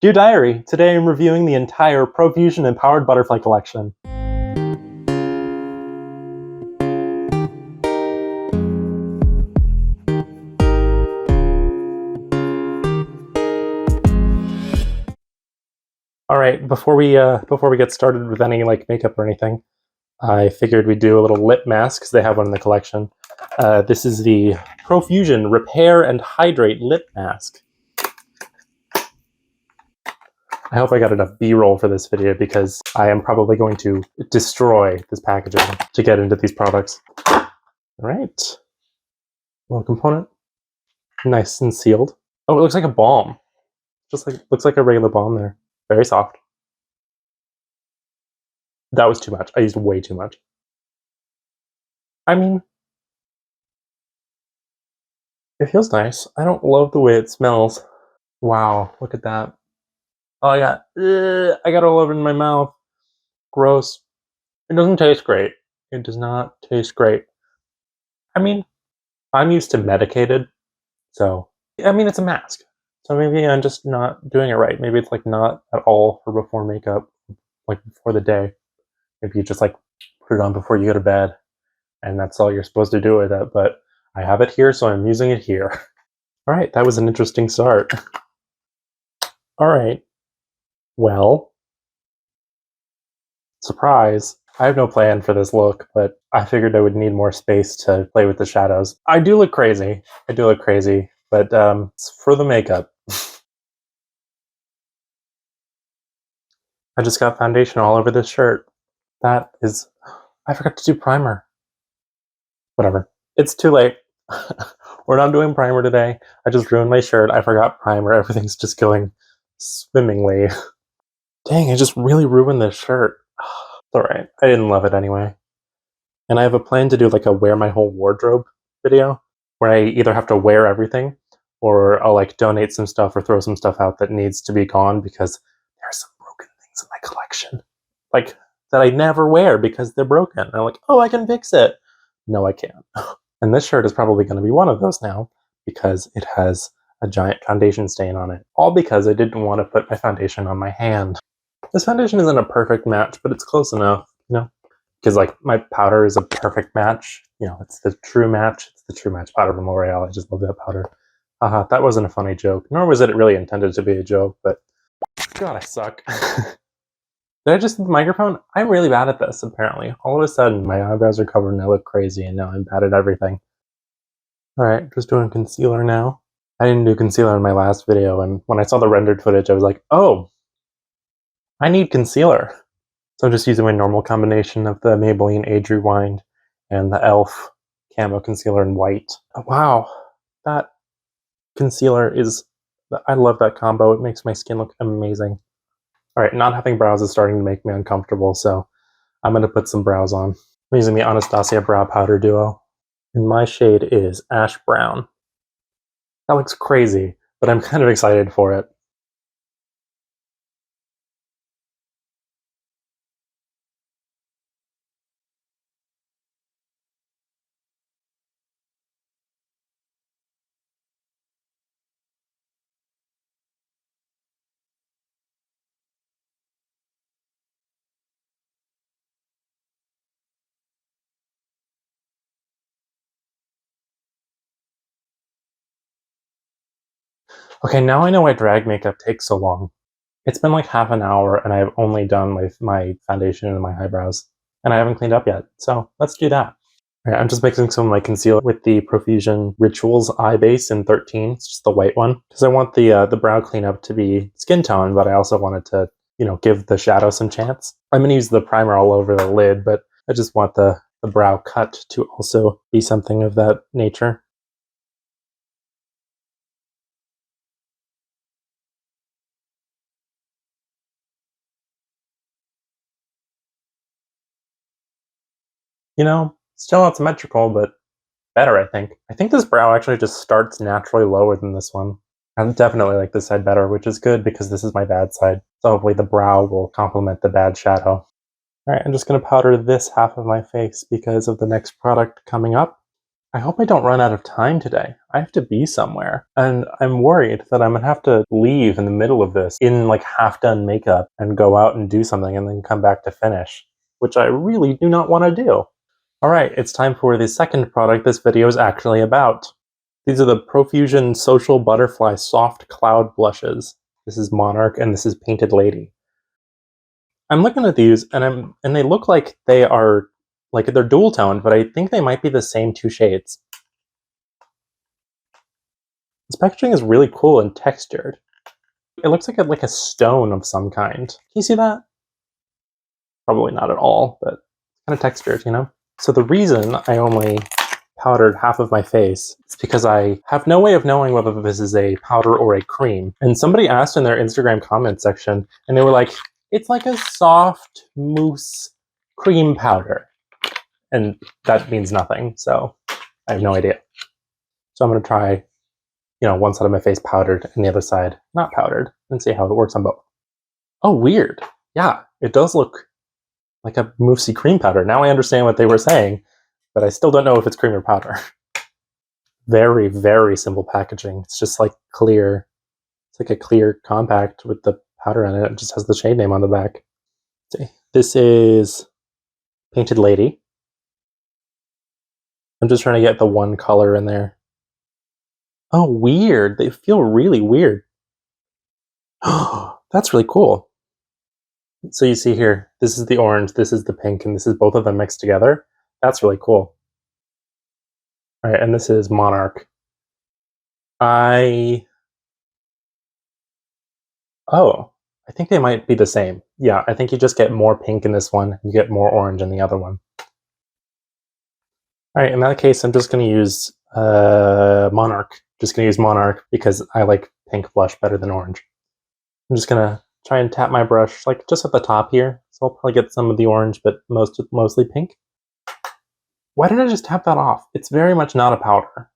Dear Diary, today I'm reviewing the entire Profusion Empowered Butterfly collection. Alright, before we get started with any makeup or anything, I figured we'd do a little lip mask because they have one in the collection. This is the Profusion Repair and Hydrate Lip Mask. I hope I got enough B-roll for this video because I am probably going to destroy this packaging to get into these products. Alright. Little component. Nice and sealed. Oh, it looks like a balm. Looks like a regular balm there. Very soft. That was too much. I used way too much. I mean, it feels nice. I don't love the way it smells. Wow, look at that. Oh, I got it all over in my mouth. Gross. It doesn't taste great. It does not taste great. I mean, I'm used to medicated, so I mean it's a mask. So maybe I'm just not doing it right. Maybe it's not at all for before makeup, before the day. Maybe you just put it on before you go to bed, and that's all you're supposed to do with it. But I have it here, so I'm using it here. All right, that was an interesting start. All right. Well, surprise. I have no plan for this look, but I figured I would need more space to play with the shadows. I do look crazy. But for the makeup. I just got foundation all over this shirt. I forgot to do primer. Whatever. It's too late. We're not doing primer today. I just ruined my shirt. I forgot primer. Everything's just going swimmingly. Dang, I just really ruined this shirt. It's alright. I didn't love it anyway. And I have a plan to do a wear my whole wardrobe video where I either have to wear everything or I'll donate some stuff or throw some stuff out that needs to be gone because there's some broken things in my collection. That I never wear because they're broken. And I'm oh, I can fix it. No, I can't. And this shirt is probably going to be one of those now because it has a giant foundation stain on it. All because I didn't want to put my foundation on my hand. This foundation isn't a perfect match, but it's close enough, because my powder is a perfect match. It's the true match. It's the true match powder from L'Oreal. I just love that powder. That wasn't a funny joke, nor was it really intended to be a joke, but God, I suck. Did I just hit the microphone? I'm really bad at this, apparently. All of a sudden, my eyebrows are covered and I look crazy, and now I'm bad at everything. Alright, just doing concealer now. I didn't do concealer in my last video, and when I saw the rendered footage, I was like, oh, I need concealer. So I'm just using my normal combination of the Maybelline Age Rewind and the E.L.F. Camo Concealer in white. Oh, wow, that concealer is... I love that combo. It makes my skin look amazing. Alright, not having brows is starting to make me uncomfortable, so I'm going to put some brows on. I'm using the Anastasia Brow Powder Duo. And my shade is Ash Brown. That looks crazy, but I'm kind of excited for it. Okay, now I know why drag makeup takes so long. It's been half an hour and I've only done my foundation and my eyebrows. And I haven't cleaned up yet, so let's do that. Alright, I'm just mixing some of my concealer with the Profusion Rituals Eye Base in 13. It's just the white one. Because I want the brow cleanup to be skin tone, but I also wanted to, give the shadow some chance. I'm going to use the primer all over the lid, but I just want the brow cut to also be something of that nature. Still not symmetrical, but better, I think. I think this brow actually just starts naturally lower than this one. I definitely like this side better, which is good because this is my bad side. So hopefully the brow will complement the bad shadow. Alright, I'm just going to powder this half of my face because of the next product coming up. I hope I don't run out of time today. I have to be somewhere. And I'm worried that I'm gonna have to leave in the middle of this in like half done makeup and go out and do something and then come back to finish, which I really do not want to do. Alright, it's time for the second product this video is actually about. These are the Profusion Social Butterfly Soft Cloud Blushes. This is Monarch and this is Painted Lady. I'm looking at these and they look like they are like they're dual toned, but I think they might be the same two shades. This packaging is really cool and textured. It looks like a stone of some kind. Can you see that? Probably not at all, but kind of textured, you know? So the reason I only powdered half of my face is because I have no way of knowing whether this is a powder or a cream. And somebody asked in their Instagram comment section, and they were like, it's like a soft mousse cream powder. And that means nothing, so I have no idea. So I'm going to try, one side of my face powdered and the other side not powdered and see how it works on both. Oh, weird. Yeah, it does look like a moussey cream powder. Now I understand what they were saying, but I still don't know if it's cream or powder. Very, very simple packaging. It's just like clear. It's like a clear compact with the powder in it. It just has the shade name on the back. See, this is Painted Lady. I'm just trying to get the one color in there. Oh, weird. They feel really weird. Oh, that's really cool. So you see here, this is the orange, this is the pink, and this is both of them mixed together. That's really cool. All right, and this is Monarch. I think they might be the same. Yeah, I think you just get more pink in this one, you get more orange in the other one. All right, in that case, I'm just going to use Monarch. Just going to use Monarch because I like pink blush better than orange. I'm just going to try and tap my brush like just at the top here. So I'll probably get some of the orange, but mostly pink. Why didn't I just tap that off? It's very much not a powder.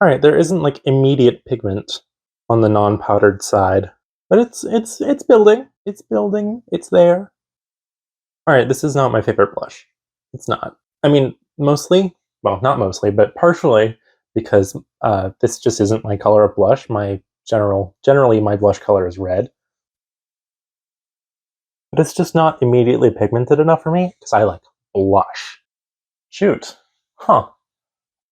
All right, there isn't like immediate pigment on the non-powdered side, but it's building. It's building. It's there. All right, this is not my favorite blush. It's not. I mean, mostly, well, not mostly, but partially because this just isn't my color of blush. Generally, my blush color is red, but it's just not immediately pigmented enough for me because I like blush. Shoot, huh?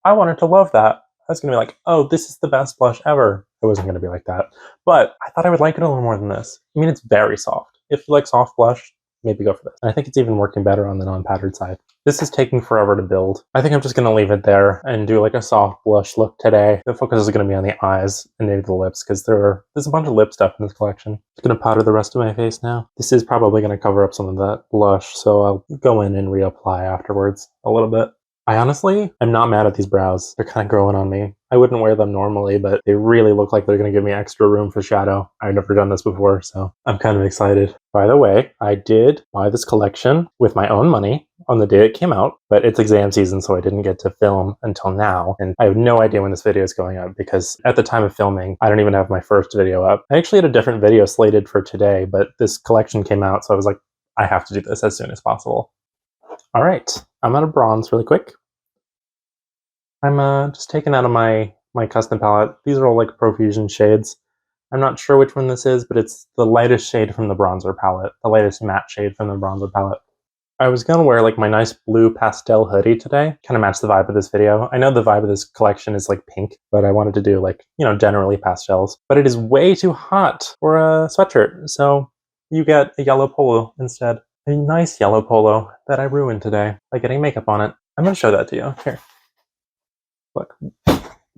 I wanted to love that. I was gonna be like, oh, this is the best blush ever. It wasn't gonna be like that, but I thought I would like it a little more than this. I mean, it's very soft. If you like soft blush, maybe go for this. And I think it's even working better on the non-powdered side. This is taking forever to build. I think I'm just gonna leave it there and do like a soft blush look today. The focus is gonna be on the eyes and maybe the lips because there's a bunch of lip stuff in this collection. I'm gonna powder the rest of my face now. This is probably gonna cover up some of that blush, so I'll go in and reapply afterwards a little bit. I honestly am not mad at these brows. They're kind of growing on me. I wouldn't wear them normally, but they really look like they're going to give me extra room for shadow. I've never done this before, so I'm kind of excited. By the way, I did buy this collection with my own money on the day it came out, but it's exam season, so I didn't get to film until now, and I have no idea when this video is going up because at the time of filming, I don't even have my first video up. I actually had a different video slated for today, but this collection came out, so I was like, I have to do this as soon as possible. All right, I'm out of bronze really quick. I'm just taking out of my custom palette. These are all like Profusion shades. I'm not sure which one this is, but it's the lightest shade from the bronzer palette, the lightest matte shade from the bronzer palette. I was gonna wear like my nice blue pastel hoodie today, kind of match the vibe of this video. I know the vibe of this collection is like pink, but I wanted to do like, generally pastels. But it is way too hot for a sweatshirt, so you get a yellow polo instead. A nice yellow polo that I ruined today by getting makeup on it. I'm gonna show that to you. Here. Look,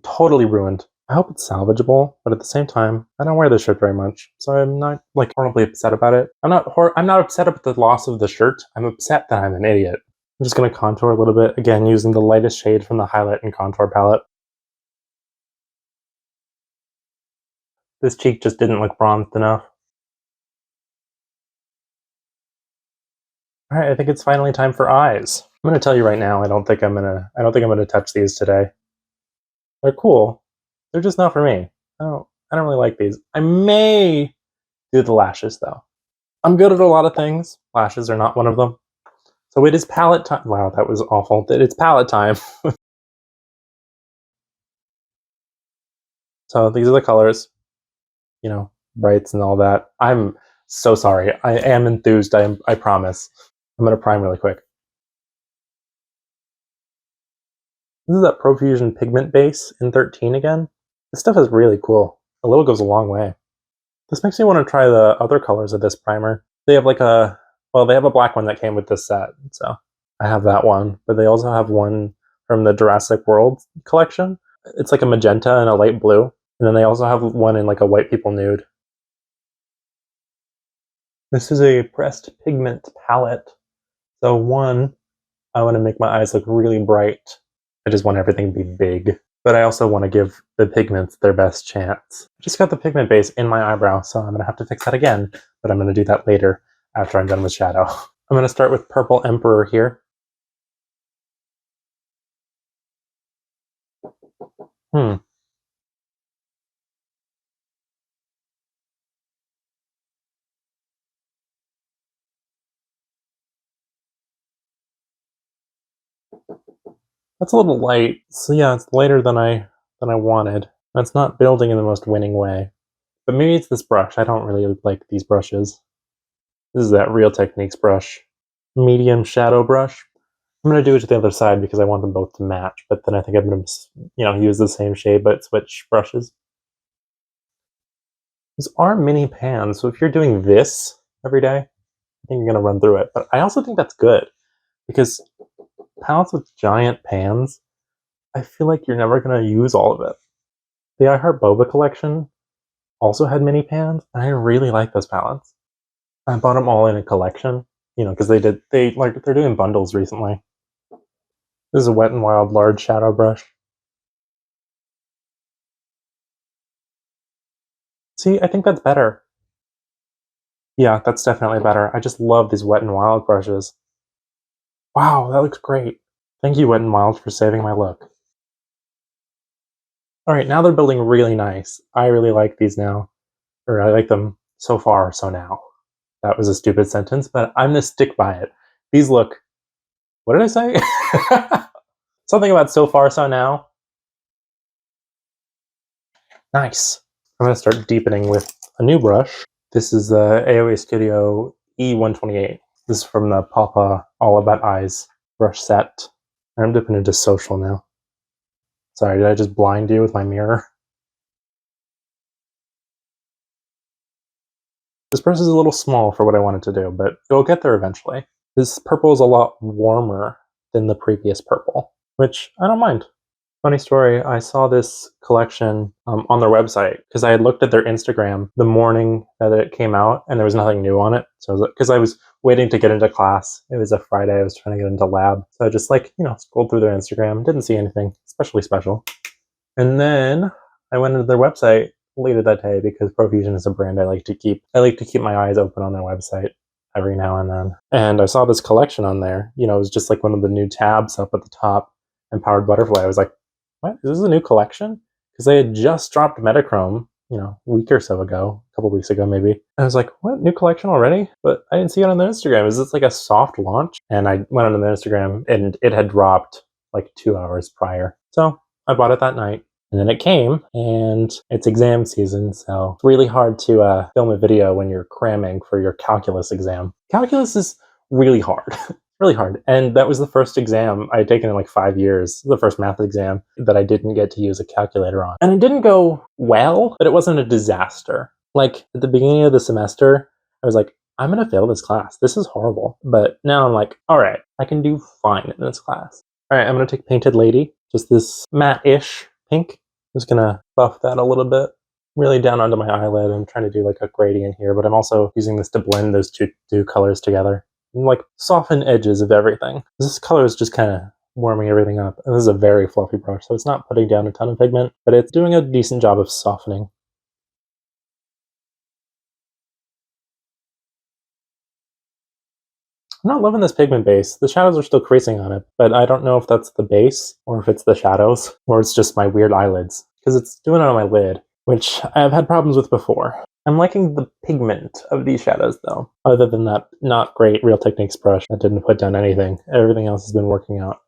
totally ruined. I hope it's salvageable, but at the same time, I don't wear this shirt very much, so I'm not like horribly upset about it. I'm not upset about the loss of the shirt. I'm upset that I'm an idiot. I'm just gonna contour a little bit, again, using the lightest shade from the highlight and contour palette. This cheek just didn't look bronzed enough. All right, I think it's finally time for eyes. I'm gonna tell you right now, I don't think I'm gonna touch these today. They're cool. They're just not for me. I don't really like these. I may do the lashes though. I'm good at a lot of things. Lashes are not one of them. So it is palette time. Wow, that was awful. It's palette time. So these are the colors, you know, brights and all that. I'm so sorry. I am enthused. I promise. I'm gonna prime really quick. This is that Profusion pigment base in 13 again. This stuff is really cool. A little goes a long way. This makes me want to try the other colors of this primer. They have like they have a black one that came with this set, so I have that one. But they also have one from the Jurassic World collection. It's like a magenta and a light blue. And then they also have one in like a white people nude. This is a pressed pigment palette. So one, I want to make my eyes look really bright. I just want everything to be big. But I also want to give the pigments their best chance. I just got the pigment base in my eyebrow, so I'm going to have to fix that again. But I'm going to do that later after I'm done with shadow. I'm going to start with Purple Emperor here. That's a little light. So yeah, it's lighter than I wanted. That's not building in the most winning way. But maybe it's this brush. I don't really like these brushes. This is that Real Techniques brush. Medium shadow brush. I'm going to do it to the other side because I want them both to match, but then I think I'm going to, use the same shade but switch brushes. These are mini pans, so if you're doing this every day, I think you're going to run through it. But I also think that's good because palettes with giant pans, I feel like you're never going to use all of it. The I Heart Boba collection also had mini pans, and I really like those palettes. I bought them all in a collection, because they're doing bundles recently. This is a Wet n Wild large shadow brush. See, I think that's better. Yeah, that's definitely better. I just love these Wet n Wild brushes. Wow, that looks great. Thank you, Wet n Wild, for saving my look. Alright, now they're building really nice. I really like these now. Or I like them so far, so now. That was a stupid sentence, but I'm gonna stick by it. These look... What did I say? Something about so far, so now. Nice. I'm gonna start deepening with a new brush. This is the AOA Studio E128. This is from the Papa All About Eyes brush set. I'm dipping into social now. Sorry, did I just blind you with my mirror? This brush is a little small for what I wanted to do, but it'll get there eventually. This purple is a lot warmer than the previous purple, which I don't mind. Funny story, I saw this collection on their website because I had looked at their Instagram the morning that it came out and there was nothing new on it. So because I was waiting to get into class, it was a Friday, I was trying to get into lab. So I just scrolled through their Instagram, didn't see anything especially special. And then I went into their website later that day because Profusion is a brand I like to keep. I like to keep my eyes open on their website every now and then. And I saw this collection on there. It was just like one of the new tabs up at the top, Empowered Butterfly. I was like, what? Is this a new collection? Because they had just dropped Metachrome, a week or so ago, a couple weeks ago maybe. And I was like, what? New collection already? But I didn't see it on their Instagram. Is this like a soft launch? And I went on their Instagram and it had dropped like 2 hours prior. So I bought it that night. And then it came, and it's exam season, so it's really hard to film a video when you're cramming for your calculus exam. Calculus is really hard. Really hard. And that was the first exam I had taken in like 5 years, the first math exam that I didn't get to use a calculator on. And it didn't go well, but it wasn't a disaster. Like, at the beginning of the semester, I was like, I'm gonna fail this class. This is horrible. But now I'm like, all right, I can do fine in this class. All right, I'm gonna take Painted Lady, just this matte-ish pink. I'm just gonna buff that a little bit, really down onto my eyelid. I'm trying to do like a gradient here, but I'm also using this to blend those two colors together and like soften edges of everything. This color is just kind of warming everything up. And this is a very fluffy brush, so it's not putting down a ton of pigment, but it's doing a decent job of softening. I'm not loving this pigment base. The shadows are still creasing on it, but I don't know if that's the base or if it's the shadows or it's just my weird eyelids because it's doing it on my lid, which I've had problems with before. I'm liking the pigment of these shadows, though. Other than that not great Real Techniques brush that didn't put down anything, everything else has been working out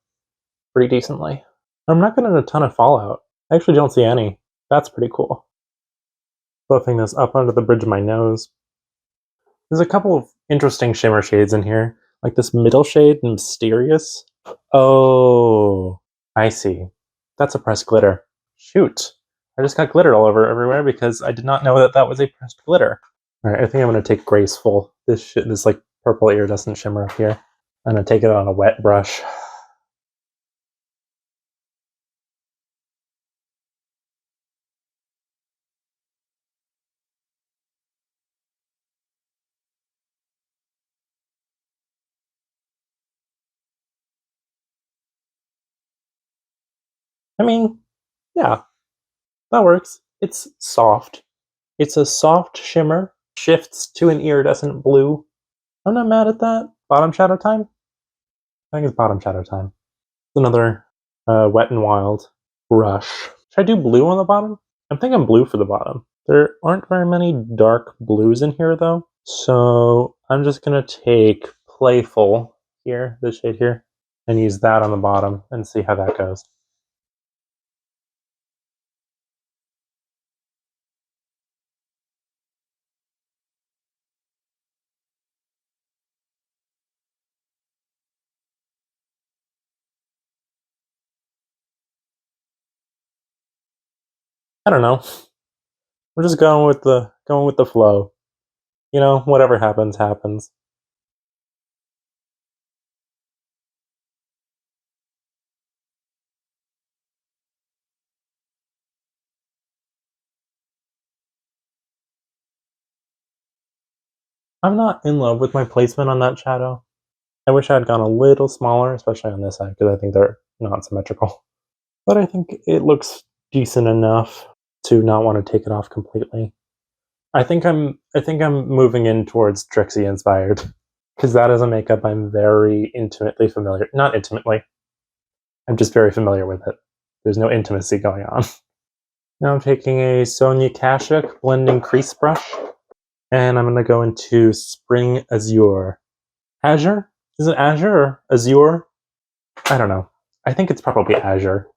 pretty decently. I'm not getting a ton of fallout. I actually don't see any. That's pretty cool. Buffing this up under the bridge of my nose. There's a couple of interesting shimmer shades in here, like this middle shade, Mysterious. Oh, I see. That's a pressed glitter. Shoot. I just got glitter all over everywhere because I did not know that that was a pressed glitter. Alright, I think I'm going to take Graceful, this like purple iridescent shimmer up here. I'm going to take it on a wet brush. I mean, yeah, that works. It's soft. It's a soft shimmer, shifts to an iridescent blue. I'm not mad at that. Bottom shadow time? I think it's bottom shadow time. Another Wet n Wild brush. Should I do blue on the bottom? I'm thinking blue for the bottom. There aren't very many dark blues in here though. So I'm just gonna take Playful here, this shade here, and use that on the bottom and see how that goes. I don't know. We're just going with the flow. You know, whatever happens, happens. I'm not in love with my placement on that shadow. I wish I had gone a little smaller, especially on this side, because I think they're not symmetrical. But I think it looks decent enough to not want to take it off completely. I think I'm moving in towards Trixie inspired. Because that is a makeup I'm very intimately familiar. Not intimately. I'm just very familiar with it. There's no intimacy going on. Now I'm taking a Sonia Kashuk blending crease brush, and I'm going to go into Spring Azure. Azure? Is it Azure or Azure? I don't know. I think it's probably Azure.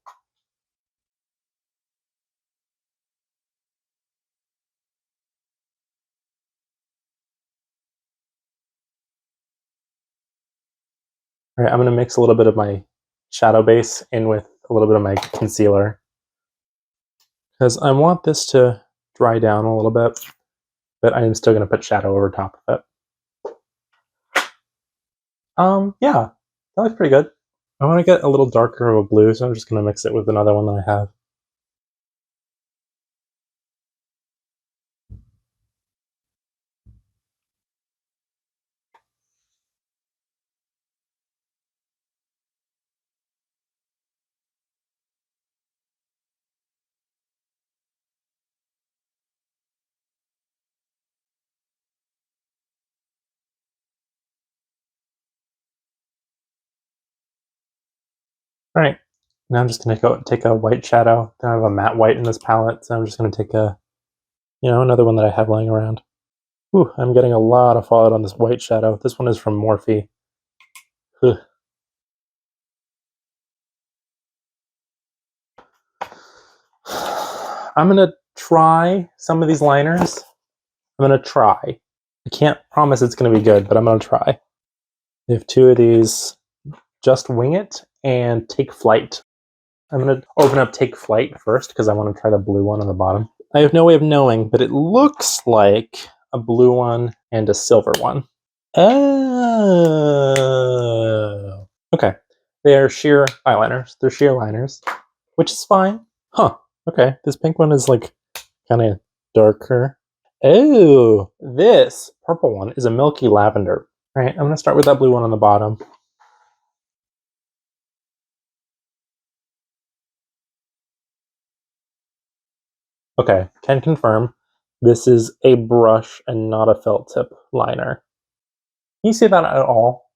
All right, I'm going to mix a little bit of my shadow base in with a little bit of my concealer, because I want this to dry down a little bit, but I am still going to put shadow over top of it. Yeah, that looks pretty good. I want to get a little darker of a blue, so I'm just going to mix it with another one that I have. All right, now I'm just going to go take a white shadow. I have a matte white in this palette, so I'm just going to take another one that I have lying around. Ooh, I'm getting a lot of fallout on this white shadow. This one is from Morphe. Ugh. I'm gonna try some of these liners. I'm gonna try. I can't promise it's gonna be good, but I'm gonna try. I have two of these. Just Wing It and Take Flight. I'm gonna open up Take Flight first because I want to try the blue one on the bottom. I have no way of knowing, but it looks like a blue one and a silver one. Oh. Okay. They are sheer eyeliners. They're sheer liners, which is fine. Huh. Okay. This pink one is like kind of darker. Oh, this purple one is a milky lavender. All right, I'm gonna start with that blue one on the bottom. Okay, can confirm this is a brush and not a felt tip liner. Can you see that at all?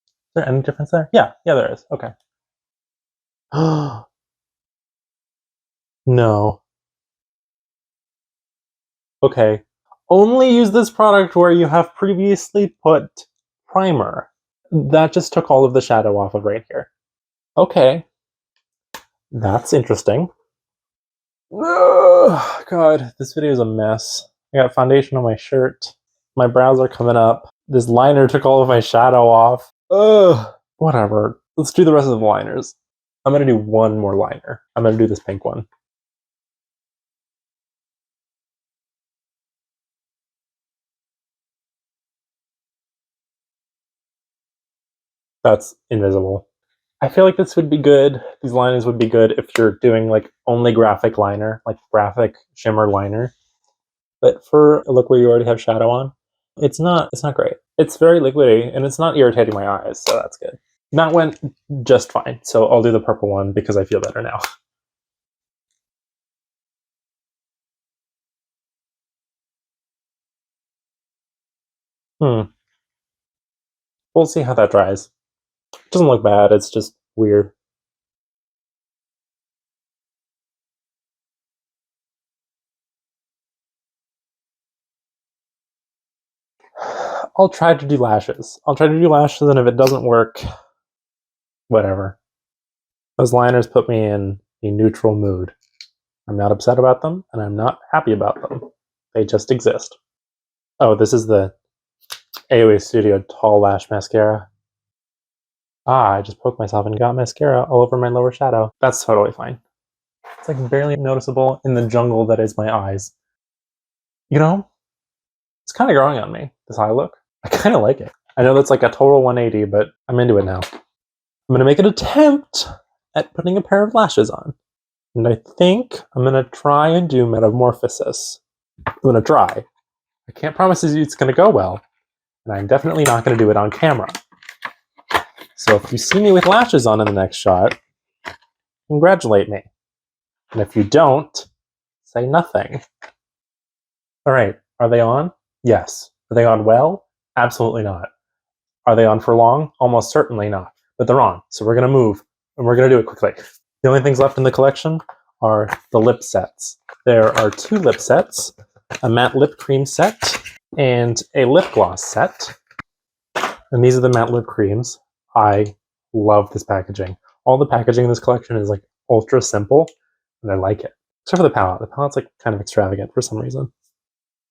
Is there any difference there? Yeah, there is. Okay. No. Okay. Only use this product where you have previously put primer. That just took all of the shadow off of right here. Okay. That's interesting. Oh, God, this video is a mess. I got foundation on my shirt. My brows are coming up. This liner took all of my shadow off. Ugh. Whatever. Let's do the rest of the liners. I'm gonna do one more liner. I'm gonna do this pink one. That's invisible. I feel like this would be good. These liners would be good if you're doing like only graphic liner, like graphic shimmer liner. But for a look where you already have shadow on, it's not great. It's very liquidy and it's not irritating my eyes, so that's good. That went just fine. So I'll do the purple one because I feel better now. We'll see how that dries. It doesn't look bad, it's just weird. I'll try to do lashes. And if it doesn't work, whatever. Those liners put me in a neutral mood. I'm not upset about them, and I'm not happy about them. They just exist. Oh, this is the AOA Studio Tall Lash Mascara. Ah, I just poked myself and got mascara all over my lower shadow. That's totally fine. It's like barely noticeable in the jungle that is my eyes. You know, it's kind of growing on me, this eye look. I kind of like it. I know that's like a total 180, but I'm into it now. I'm going to make an attempt at putting a pair of lashes on. And I think I'm going to try and do Metamorphosis. I'm going to try. I can't promise you it's going to go well, and I'm definitely not going to do it on camera. So if you see me with lashes on in the next shot, congratulate me. And if you don't, say nothing. All right, are they on? Yes. Are they on well? Absolutely not. Are they on for long? Almost certainly not. But they're on, so we're going to move, and we're going to do it quickly. The only things left in the collection are the lip sets. There are 2 lip sets, a matte lip cream set, and a lip gloss set. And these are the matte lip creams. I love this packaging. All the packaging in this collection is like ultra simple, and I like it. Except for the palette. The palette's like kind of extravagant for some reason. Do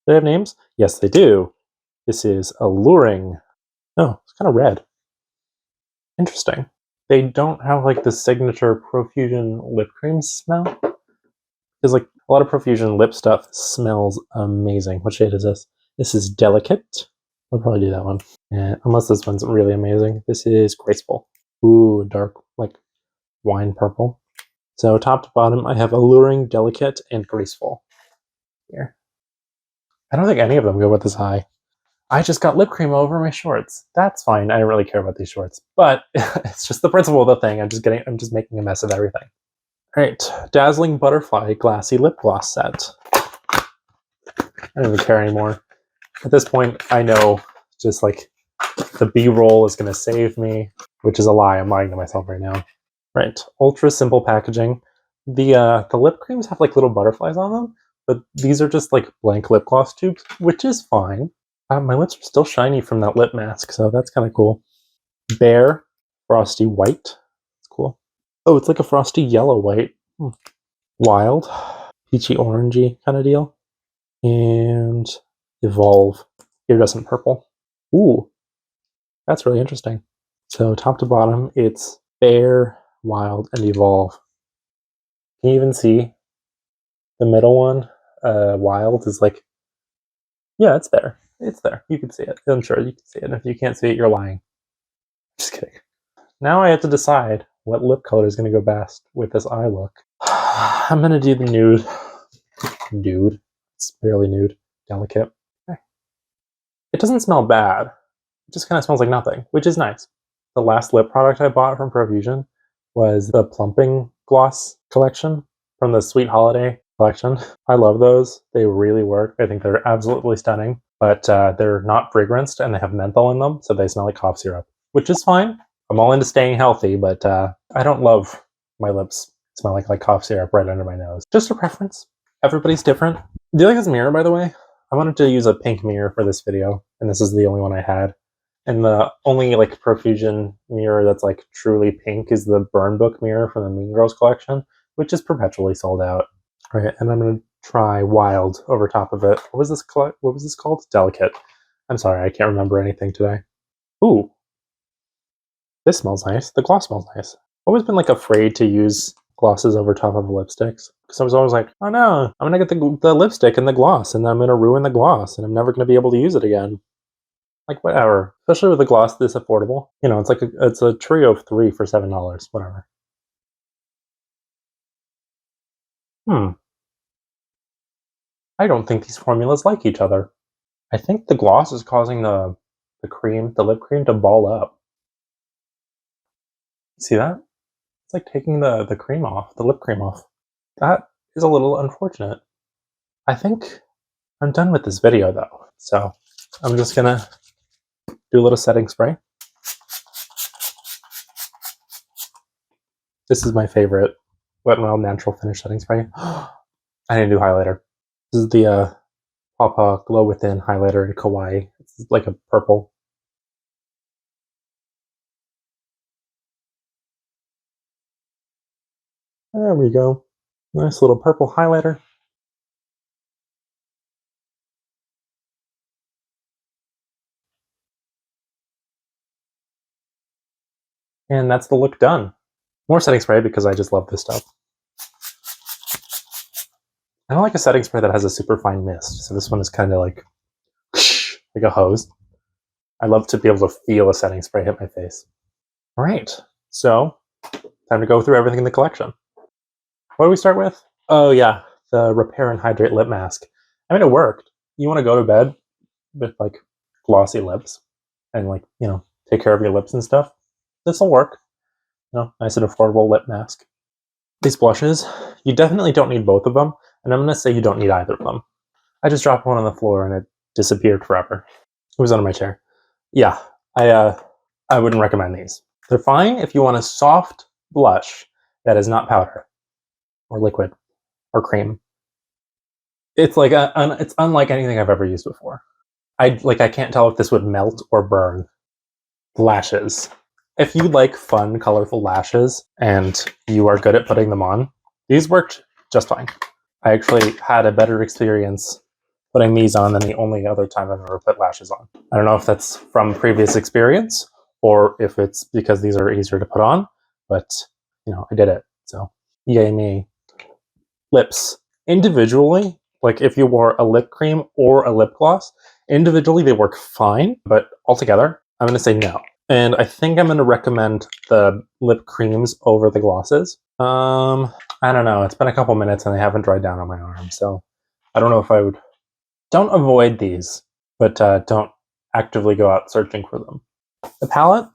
they have names? Yes, they do. This is Alluring. Oh, it's kind of red. Interesting. They don't have like the signature Profusion lip cream smell. Because like a lot of Profusion lip stuff smells amazing. What shade is this? This is Delicate. I'll probably do that one. And unless this one's really amazing. This is Graceful. Ooh, dark, like wine purple. So top to bottom, I have Alluring, Delicate, and Graceful. Here. I don't think any of them go with this eye. I just got lip cream over my shorts. That's fine. I don't really care about these shorts. But it's just the principle of the thing. I'm just making a mess of everything. All right, Dazzling Butterfly Glassy Lip Gloss Set. I don't even care anymore. At this point, I know just like the B-roll is going to save me, which is a lie. I'm lying to myself right now. Right, ultra simple packaging. The lip creams have like little butterflies on them, but these are just like blank lip gloss tubes, which is fine. My lips are still shiny from that lip mask, so that's kind of cool. Bare Frosty White. It's cool. Oh, it's like a frosty yellow white. Wild. Peachy orangey kind of deal. And Evolve. Iridescent purple. Ooh. That's really interesting. So top to bottom, it's Bare, Wild, and Evolve. Can you even see the middle one? Wild is like, yeah, it's there. It's there. You can see it. I'm sure you can see it. If you can't see it, you're lying. Just kidding. Now I have to decide what lip color is going to go best with this eye look. I'm going to do the nude. Nude. It's barely nude. Delicate. Okay. It doesn't smell bad. It just kind of smells like nothing, which is nice. The last lip product I bought from Profusion was the Plumping Gloss collection from the Sweet Holiday collection. I love those. They really work. I think they're absolutely stunning, but they're not fragranced and they have menthol in them, so they smell like cough syrup, which is fine. I'm all into staying healthy, but I don't love my lips smelling like cough syrup right under my nose. Just a preference. Everybody's different. Do you like this mirror, by the way? I wanted to use a pink mirror for this video, and this is the only one I had. And the only like Profusion mirror that's like truly pink is the Burn Book mirror from the Mean Girls collection, which is perpetually sold out. All right, and I'm gonna try Wild over top of it. What was this called? Delicate. I'm sorry, I can't remember anything today. Ooh, this smells nice. The gloss smells nice. I've always been like afraid to use glosses over top of lipsticks because I was always like, oh no, I'm gonna get the lipstick and the gloss, and I'm gonna ruin the gloss, and I'm never gonna be able to use it again. Like whatever. Especially with a gloss this affordable. You know, it's a trio of 3 for $7. Whatever. I don't think these formulas like each other. I think the gloss is causing the lip cream to ball up. See that? It's like taking the cream off, the lip cream off. That is a little unfortunate. I think I'm done with this video though. So I'm just gonna do a little setting spray. This is my favorite Wet n Wild Natural Finish setting spray. I didn't do highlighter. This is the Papa Glow Within highlighter in Kawaii. It's like a purple. There we go. Nice little purple highlighter. And that's the look done. More setting spray because I just love this stuff. I don't like a setting spray that has a super fine mist, so this one is kind of like a hose. I love to be able to feel a setting spray hit my face. All right, so time to go through everything in the collection. What do we start with? Oh yeah, the Repair and Hydrate Lip Mask. I mean, it worked. You want to go to bed with like glossy lips and like, you know, take care of your lips and stuff. This will work. You know, nice and affordable lip mask. These blushes, you definitely don't need both of them, and I'm going to say you don't need either of them. I just dropped one on the floor and it disappeared forever. It was under my chair. Yeah, I wouldn't recommend these. They're fine if you want a soft blush that is not powder or liquid or cream. It's like it's unlike anything I've ever used before. I can't tell if this would melt or burn. Lashes. If you like fun, colorful lashes and you are good at putting them on, these worked just fine. I actually had a better experience putting these on than the only other time I've ever put lashes on. I don't know if that's from previous experience or if it's because these are easier to put on, but you know, I did it, so yay me. Lips. Individually, like if you wore a lip cream or a lip gloss, individually they work fine, but altogether, I'm gonna say no. And I think I'm going to recommend the lip creams over the glosses. I don't know. It's been a couple minutes and they haven't dried down on my arm, so I don't know if I would. Don't avoid these, but don't actively go out searching for them. The palette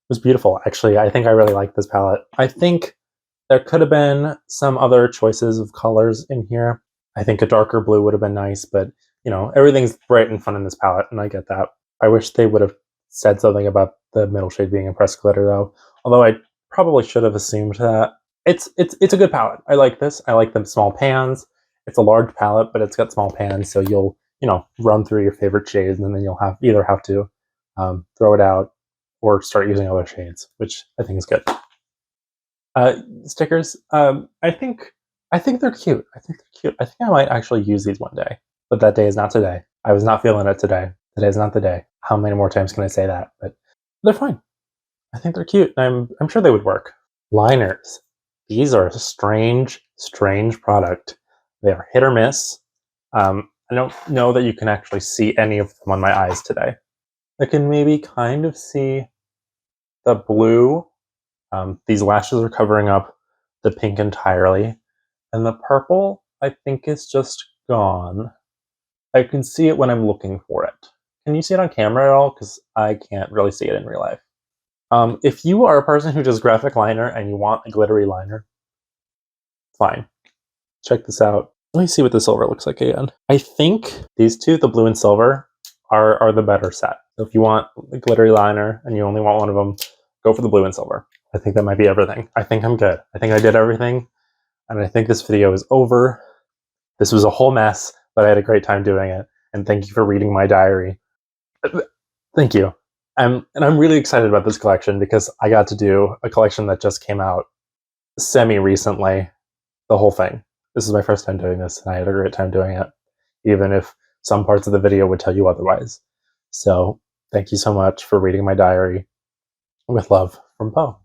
was beautiful, actually. I think I really like this palette. I think there could have been some other choices of colors in here. I think a darker blue would have been nice, but you know, everything's bright and fun in this palette, and I get that. I wish they would have said something about the middle shade being a pressed glitter though, although I probably should have assumed that. It's a good palette. I like this. I like the small pans. It's a large palette, but it's got small pans, so you'll, you know, run through your favorite shades, and then you'll either have to throw it out or start using other shades, which I think is good. Stickers. I think they're cute. I think they're cute. I think I might actually use these one day, but that day is not today. I was not feeling it today. Today's not the day. How many more times can I say that? But they're fine. I think they're cute. I'm sure they would work. Liners. These are a strange product. They are hit or miss. I don't know that you can actually see any of them on my eyes today. I can maybe kind of see the blue. These lashes are covering up the pink entirely. And the purple, I think, is just gone. I can see it when I'm looking for it. Can you see it on camera at all? Because I can't really see it in real life. If you are a person who does graphic liner and you want a glittery liner, fine. Check this out. Let me see what the silver looks like again. I think these two, the blue and silver, are the better set. So if you want a glittery liner and you only want one of them, go for the blue and silver. I think that might be everything. I think I'm good. I think I did everything. And I think this video is over. This was a whole mess, but I had a great time doing it. and thank you for reading my diary. Thank you. I'm really excited about this collection because I got to do a collection that just came out semi-recently, the whole thing. This is my first time doing this, and I had a great time doing it, even if some parts of the video would tell you otherwise. So thank you so much for reading my diary. With love, from Poe.